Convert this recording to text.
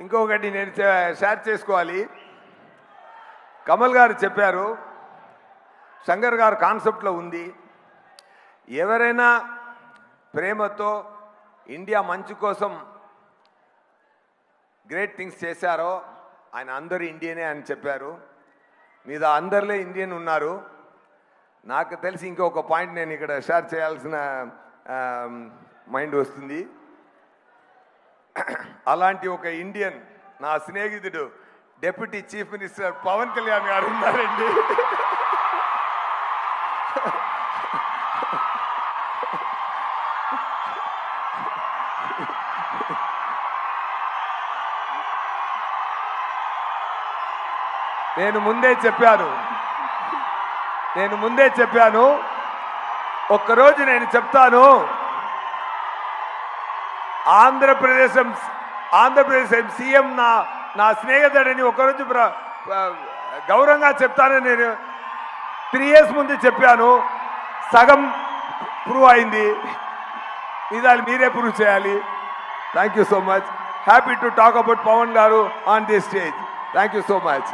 ఇంకొకటి నేను షేర్ చేసుకోవాలి. కమల్ గారు చెప్పారు, శంకర్ గారు కాన్సెప్ట్లో ఉంది, ఎవరైనా ప్రేమతో ఇండియా మంచి కోసం గ్రేట్ థింగ్స్ చేశారో ఆయన అందరూ ఇండియనే అని చెప్పారు. మీద అందరిలో ఇండియన్ ఉన్నారు. నాకు తెలిసి ఇంకొక పాయింట్ నేను ఇక్కడ షేర్ చేయాల్సిన మైండ్ వస్తుంది. అలాంటి ఒక ఇండియన్ నా స్నేహితుడు deputy chief minister Pawan Kalyan గారు ఉన్నారండి. నేను ముందే చెప్పాను ఒక్కరోజు నేను చెప్తాను, ఆంధ్రప్రదేశ్ సీఎం నా స్నేహితుడని ఒకరోజు గౌరవంగా చెప్తానని నేను 3 years ముందు చెప్పాను. సగం ప్రూవ్ అయింది, ఇదాలు మీరే ప్రూవ్ చేయాలి. Thank you so much. Happy to talk about Pavan garu on this stage. Thank you so much.